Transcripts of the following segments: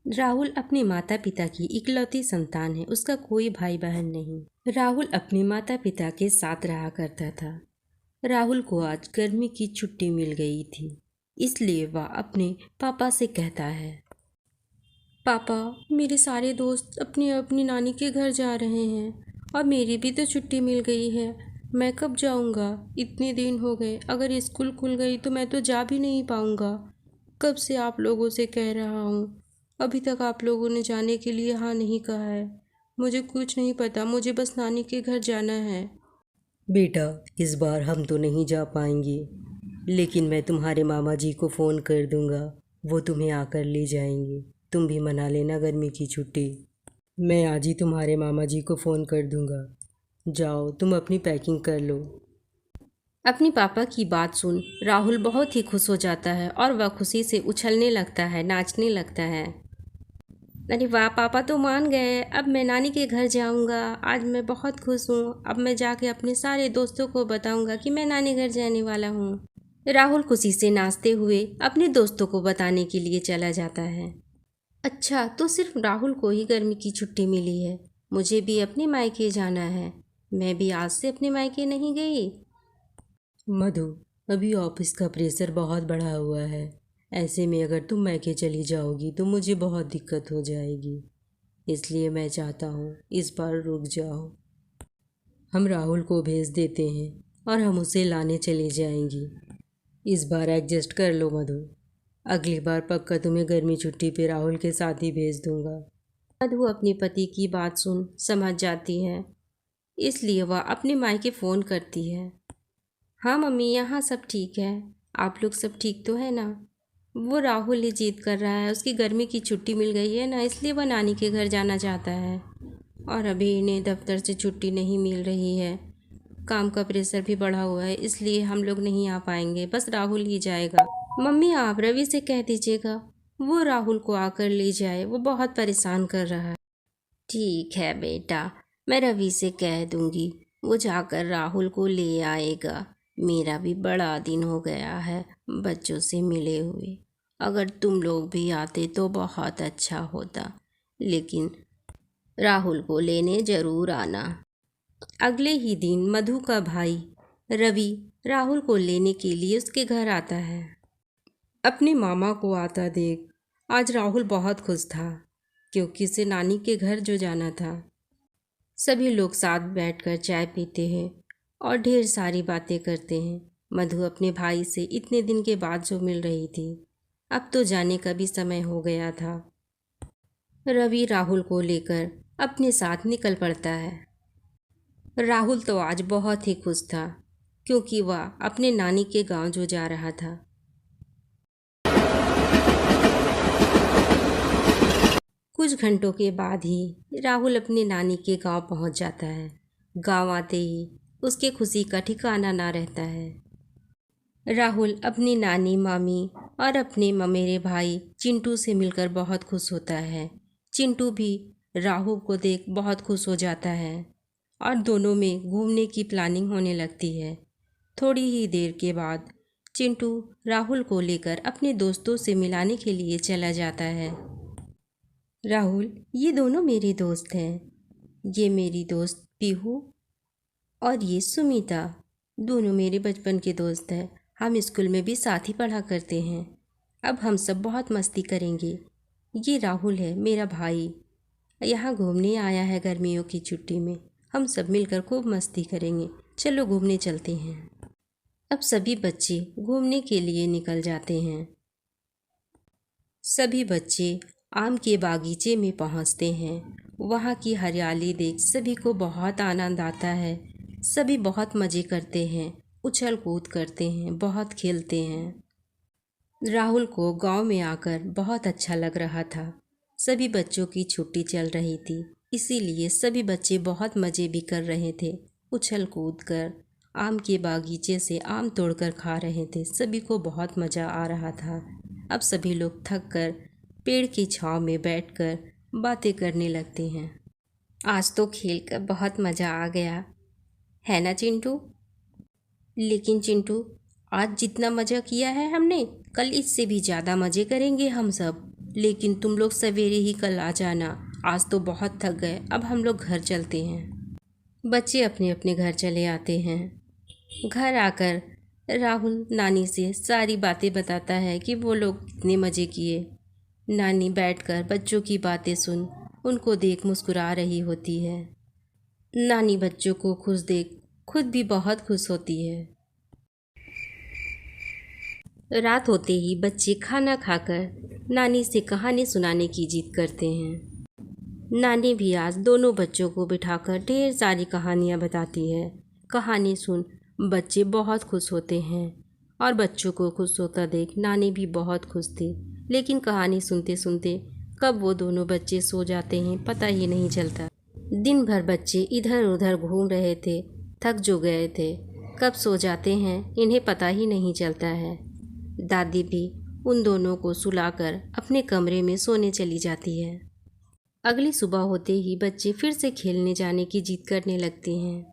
राहुल अपने माता पिता की इकलौती संतान है। उसका कोई भाई बहन नहीं। राहुल अपने माता पिता के साथ रहा करता था। राहुल को आज गर्मी की छुट्टी मिल गई थी, इसलिए वह अपने पापा से कहता है, पापा, मेरे सारे दोस्त अपनी अपनी नानी के घर जा रहे हैं और मेरी भी तो छुट्टी मिल गई है। मैं कब जाऊंगा? इतने दिन हो गए। अगर स्कूल खुल गई तो मैं तो जा भी नहीं पाऊंगा। कब से आप लोगों से कह रहा हूँ, अभी तक आप लोगों ने जाने के लिए हाँ नहीं कहा है। मुझे कुछ नहीं पता, मुझे बस नानी के घर जाना है। बेटा, इस बार हम तो नहीं जा पाएंगे, लेकिन मैं तुम्हारे मामा जी को फ़ोन कर दूंगा। वो तुम्हें आकर ले जाएंगे। तुम भी मना लेना गर्मी की छुट्टी। मैं आज ही तुम्हारे मामा जी को फ़ोन कर दूंगा। जाओ, तुम अपनी पैकिंग कर लो। अपनी पापा की बात सुन राहुल बहुत ही खुश हो जाता है और वह खुशी से उछलने लगता है, नाचने लगता है। अरे वाह, पापा तो मान गए। अब मैं नानी के घर जाऊंगा। आज मैं बहुत खुश हूँ। अब मैं जाके अपने सारे दोस्तों को बताऊंगा कि मैं नानी घर जाने वाला हूँ। राहुल खुशी से नाचते हुए अपने दोस्तों को बताने के लिए चला जाता है। अच्छा, तो सिर्फ राहुल को ही गर्मी की छुट्टी मिली है। मुझे भी अपने मायके जाना है। मैं भी आज से अपने मायके नहीं गई। मधु, अभी ऑफिस का प्रेशर बहुत बढ़ा हुआ है। ऐसे में अगर तुम मैके चली जाओगी तो मुझे बहुत दिक्कत हो जाएगी। इसलिए मैं चाहता हूँ इस बार रुक जाओ। हम राहुल को भेज देते हैं और हम उसे लाने चले जाएंगी। इस बार एडजस्ट कर लो मधु। अगली बार पक्का तुम्हें गर्मी छुट्टी पे राहुल के साथ ही भेज दूंगा। मधु अपने पति की बात सुन समझ जाती है, इसलिए वह अपने मायके फ़ोन करती है। हाँ मम्मी, यहाँ सब ठीक है। आप लोग सब ठीक तो है ना? वो राहुल ही जिद कर रहा है, उसकी गर्मी की छुट्टी मिल गई है ना, इसलिए वह नानी के घर जाना चाहता है। और अभी इन्हें दफ्तर से छुट्टी नहीं मिल रही है। काम का प्रेशर भी बढ़ा हुआ है, इसलिए हम लोग नहीं आ पाएंगे। बस राहुल ही जाएगा। मम्मी, आप रवि से कह दीजिएगा वो राहुल को आकर ले जाए, वो बहुत परेशान कर रहा है। ठीक है बेटा, मैं रवि से कह दूंगी, वो जाकर राहुल को ले आएगा। मेरा भी बड़ा दिन हो गया है बच्चों से मिले हुए। अगर तुम लोग भी आते तो बहुत अच्छा होता, लेकिन राहुल को लेने जरूर आना। अगले ही दिन मधु का भाई रवि राहुल को लेने के लिए उसके घर आता है। अपने मामा को आता देख आज राहुल बहुत खुश था, क्योंकि उसे नानी के घर जो जाना था। सभी लोग साथ बैठकर चाय पीते हैं और ढेर सारी बातें करते हैं। मधु अपने भाई से इतने दिन के बाद जो मिल रही थी। अब तो जाने का भी समय हो गया था। रवि राहुल को लेकर अपने साथ निकल पड़ता है। राहुल तो आज बहुत ही खुश था, क्योंकि वह अपने नानी के गांव जो जा रहा था। कुछ घंटों के बाद ही राहुल अपने नानी के गांव पहुंच जाता है। गांव आते ही उसके खुशी का ठिकाना ना रहता है। राहुल अपनी नानी, मामी और अपने ममेरे भाई चिंटू से मिलकर बहुत खुश होता है। चिंटू भी राहुल को देख बहुत खुश हो जाता है और दोनों में घूमने की प्लानिंग होने लगती है। थोड़ी ही देर के बाद चिंटू राहुल को लेकर अपने दोस्तों से मिलाने के लिए चला जाता है। राहुल, ये दोनों मेरे दोस्त हैं। ये मेरी दोस्त पीहू और ये सुमिता। दोनों मेरे बचपन के दोस्त हैं। हम स्कूल में भी साथ ही पढ़ा करते हैं। अब हम सब बहुत मस्ती करेंगे। ये राहुल है मेरा भाई, यहाँ घूमने आया है गर्मियों की छुट्टी में। हम सब मिलकर खूब मस्ती करेंगे। चलो घूमने चलते हैं। अब सभी बच्चे घूमने के लिए निकल जाते हैं। सभी बच्चे आम के बागीचे में पहुंचते हैं। वहाँ की हरियाली देख सभी को बहुत आनंद आता है। सभी बहुत मज़े करते हैं, उछल कूद करते हैं, बहुत खेलते हैं। राहुल को गांव में आकर बहुत अच्छा लग रहा था। सभी बच्चों की छुट्टी चल रही थी, इसीलिए सभी बच्चे बहुत मज़े भी कर रहे थे। उछल कूद कर आम के बागीचे से आम तोड़कर खा रहे थे। सभी को बहुत मज़ा आ रहा था। अब सभी लोग थक कर पेड़ की छांव में बैठकर बातें करने लगते हैं। आज तो खेल कर बहुत मज़ा आ गया है ना चिंटू? लेकिन चिंटू, आज जितना मज़ा किया है हमने, कल इससे भी ज़्यादा मज़े करेंगे हम सब। लेकिन तुम लोग सवेरे ही कल आ जाना, आज तो बहुत थक गए, अब हम लोग घर चलते हैं। बच्चे अपने अपने घर चले आते हैं। घर आकर राहुल नानी से सारी बातें बताता है कि वो लोग कितने मज़े किए। नानी बैठकर बच्चों की बातें सुन उनको देख मुस्कुरा रही होती है। नानी बच्चों को खुश देख खुद भी बहुत खुश होती है। रात होते ही बच्चे खाना खाकर नानी से कहानी सुनाने की जिद करते हैं। नानी भी आज दोनों बच्चों को बिठाकर ढेर सारी कहानियाँ बताती है। कहानी सुन बच्चे बहुत खुश होते हैं और बच्चों को खुश होता देख नानी भी बहुत खुश थी। लेकिन कहानी सुनते सुनते कब वो दोनों बच्चे सो जाते हैं पता ही नहीं चलता। दिन भर बच्चे इधर उधर घूम रहे थे, थक जो गए थे, कब सो जाते हैं इन्हें पता ही नहीं चलता है। दादी भी उन दोनों को सुलाकर अपने कमरे में सोने चली जाती है। अगली सुबह होते ही बच्चे फिर से खेलने जाने की जिद करने लगते हैं।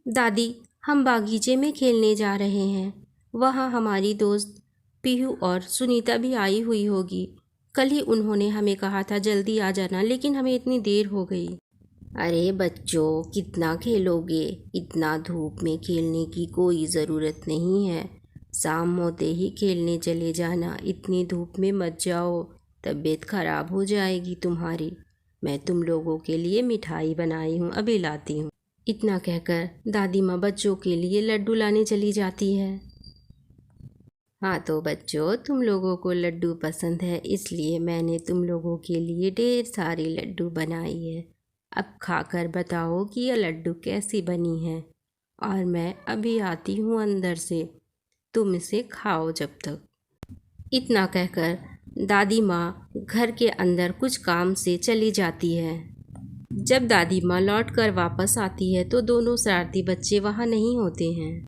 दादी, हम बागीचे में खेलने जा रहे हैं, वहाँ हमारी दोस्त पीहू और सुनीता भी आई हुई होगी। कल ही उन्होंने हमें कहा था जल्दी आ जाना, लेकिन हमें इतनी देर हो गई। अरे बच्चों, कितना खेलोगे? इतना धूप में खेलने की कोई ज़रूरत नहीं है। शाम होते ही खेलने चले जाना, इतनी धूप में मत जाओ, तबीयत खराब हो जाएगी तुम्हारी। मैं तुम लोगों के लिए मिठाई बनाई हूँ, अभी लाती हूँ। इतना कहकर दादी माँ बच्चों के लिए लड्डू लाने चली जाती है। हाँ तो बच्चों, तुम लोगों को लड्डू पसंद है, इसलिए मैंने तुम लोगों के लिए ढेर सारी लड्डू बनाई है। अब खाकर बताओ कि यह लड्डू कैसी बनी है, और मैं अभी आती हूँ अंदर से, तुम इसे खाओ जब तक। इतना कहकर दादी माँ घर के अंदर कुछ काम से चली जाती है। जब दादी माँ लौटकर वापस आती है तो दोनों शरारती बच्चे वहाँ नहीं होते हैं।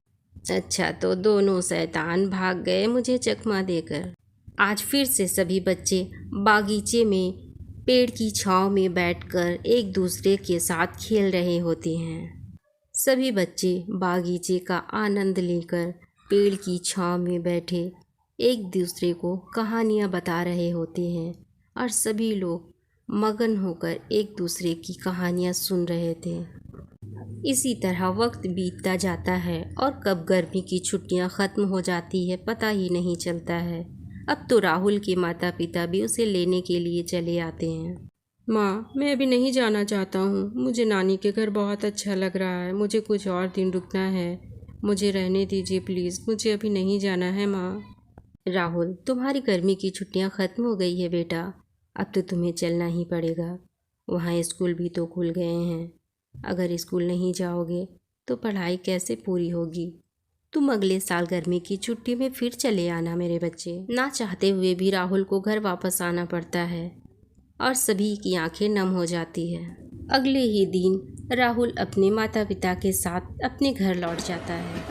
अच्छा, तो दोनों शैतान भाग गए मुझे चकमा देकर। आज फिर से सभी बच्चे बागीचे में पेड़ की छांव में बैठकर एक दूसरे के साथ खेल रहे होते हैं। सभी बच्चे बागीचे का आनंद लेकर पेड़ की छांव में बैठे एक दूसरे को कहानियाँ बता रहे होते हैं और सभी लोग मगन होकर एक दूसरे की कहानियाँ सुन रहे थे। इसी तरह वक्त बीतता जाता है और कब गर्मी की छुट्टियां ख़त्म हो जाती है पता ही नहीं चलता है। अब तो राहुल के माता पिता भी उसे लेने के लिए चले आते हैं। माँ, मैं अभी नहीं जाना चाहता हूँ, मुझे नानी के घर बहुत अच्छा लग रहा है, मुझे कुछ और दिन रुकना है, मुझे रहने दीजिए प्लीज़, मुझे अभी नहीं जाना है माँ। राहुल, तुम्हारी गर्मी की छुट्टियाँ ख़त्म हो गई है बेटा, अब तो तुम्हें चलना ही पड़ेगा। वहाँ स्कूल भी तो खुल गए हैं, अगर स्कूल नहीं जाओगे तो पढ़ाई कैसे पूरी होगी। तुम अगले साल गर्मी की छुट्टी में फिर चले आना मेरे बच्चे। ना चाहते हुए भी राहुल को घर वापस आना पड़ता है और सभी की आंखें नम हो जाती है। अगले ही दिन राहुल अपने माता पिता के साथ अपने घर लौट जाता है।